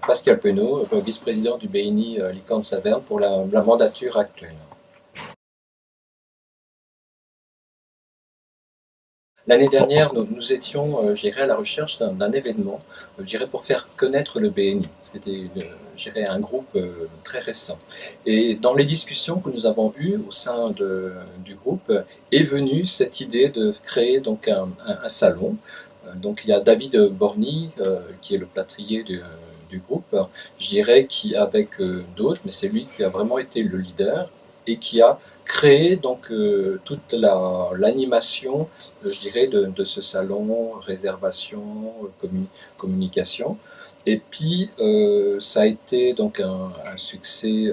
Pascal Penaud, vice-président du BNI Licorne-Saverne pour la mandature actuelle. L'année dernière, nous étions à la recherche d'un événement pour faire connaître le BNI. C'était un groupe très récent. Et dans les discussions que nous avons eues au sein du groupe, est venue cette idée de créer donc un salon. Donc il y a David Borny, qui est le plâtrier du groupe, qui avec d'autres, mais c'est lui qui a vraiment été le leader et qui a créé donc toute l'animation, de ce salon, réservation, communication. Et puis ça a été donc un succès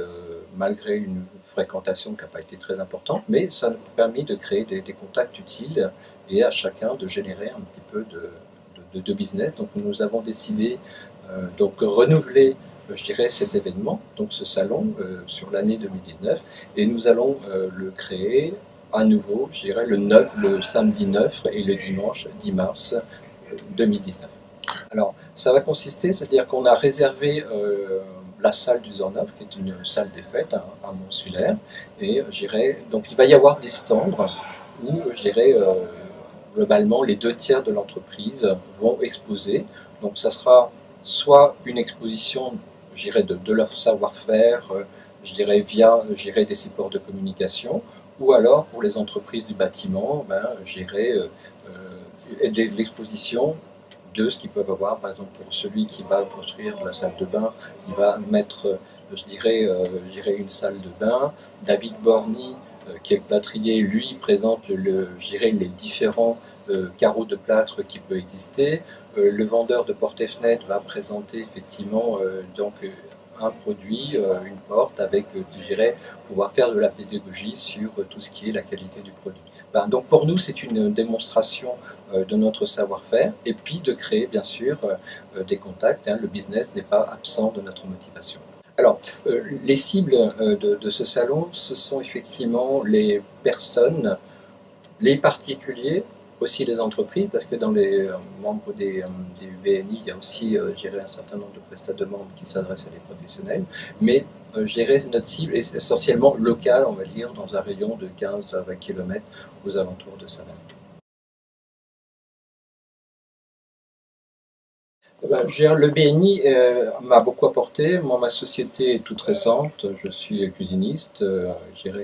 malgré une fréquentation qui n'a pas été très importante, mais ça nous a permis de créer des contacts utiles et à chacun de générer un petit peu de business. Donc nous avons décidé donc renouveler cet événement, donc ce salon sur l'année 2019, et nous allons le créer à nouveau, le samedi 9 et le dimanche 10 mars 2019. Alors, ça va consister, c'est-à-dire qu'on a réservé la salle du Zornov, qui est une salle des fêtes à Mont-Sulaire, et donc il va y avoir des stands où, globalement, les 2 tiers de l'entreprise vont exposer. Donc, ça sera soit une exposition, de leur savoir-faire, via, des supports de communication, ou alors pour les entreprises du bâtiment, de l'exposition de ce qu'ils peuvent avoir. Par exemple, pour celui qui va construire la salle de bain, il va mettre, une salle de bain. David Borny, qui est le plâtrier, lui présente les différents carreaux de plâtre qui peut exister. Le vendeur de portes et fenêtres va présenter effectivement un produit, une porte, avec, pouvoir faire de la pédagogie sur tout ce qui est la qualité du produit. Donc pour nous, c'est une démonstration de notre savoir-faire et puis de créer bien sûr des contacts. Le business n'est pas absent de notre motivation. Alors, les cibles de ce salon, ce sont effectivement les personnes, les particuliers, aussi les entreprises, parce que dans les membres des BNI, il y a aussi un certain nombre de prestataires de membres qui s'adressent à des professionnels, mais notre cible est essentiellement locale, on va dire, dans un rayon de 15 à 20 km aux alentours de Saverne. Le BNI m'a beaucoup apporté. Moi, ma société est toute récente. Je suis cuisiniste,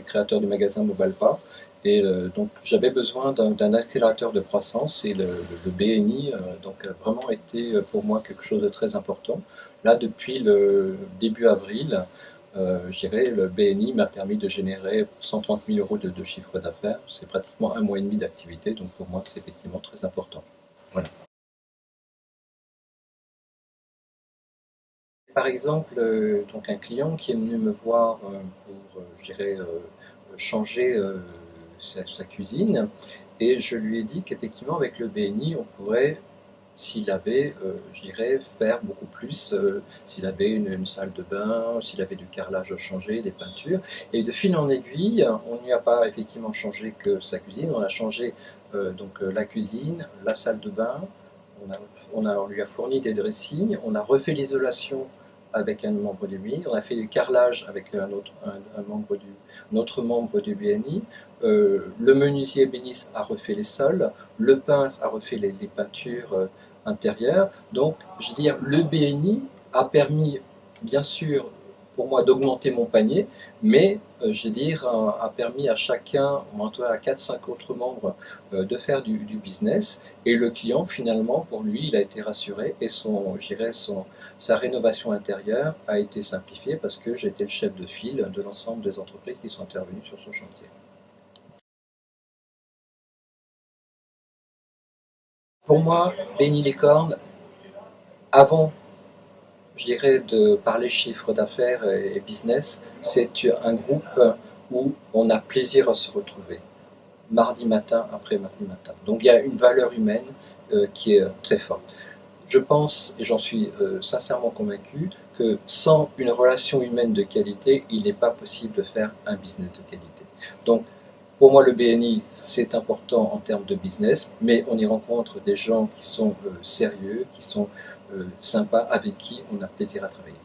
créateur du magasin Mobalpa. Et donc, j'avais besoin d'un accélérateur de croissance et le BNI a vraiment été pour moi quelque chose de très important. Là, depuis le début avril, le BNI m'a permis de générer 130 000 euros de chiffre d'affaires. C'est pratiquement 1 mois et demi d'activité, donc pour moi, c'est effectivement très important. Voilà. Par exemple, donc un client qui est venu me voir pour, changer sa cuisine, et je lui ai dit qu'effectivement avec le BNI, on pourrait, s'il avait, faire beaucoup plus, s'il avait une salle de bain, s'il avait du carrelage à changer, des peintures. Et de fil en aiguille, on n'y a pas effectivement changé que sa cuisine, on a changé la cuisine, la salle de bain, on lui a fourni des dressings, on a refait l'isolation avec un membre du BNI, on a fait du carrelage avec notre membre du BNI, le menuisier ébéniste a refait les sols, le peintre a refait les peintures intérieures. Donc, le BNI a permis, bien sûr, pour moi d'augmenter mon panier, mais a permis à chacun, ou en tout cas à 4-5 autres membres, de faire du business, et le client finalement, pour lui, il a été rassuré, et sa rénovation intérieure a été simplifiée parce que j'étais le chef de file de l'ensemble des entreprises qui sont intervenues sur son chantier. Pour moi, BNI Licorne, avant de parler chiffre d'affaires et business, c'est un groupe où on a plaisir à se retrouver, mardi matin après mardi matin. Donc il y a une valeur humaine qui est très forte. Je pense, et j'en suis sincèrement convaincu, que sans une relation humaine de qualité, il n'est pas possible de faire un business de qualité. Donc, pour moi, le BNI, c'est important en termes de business, mais on y rencontre des gens qui sont sérieux, qui sont sympas avec qui on a plaisir à travailler.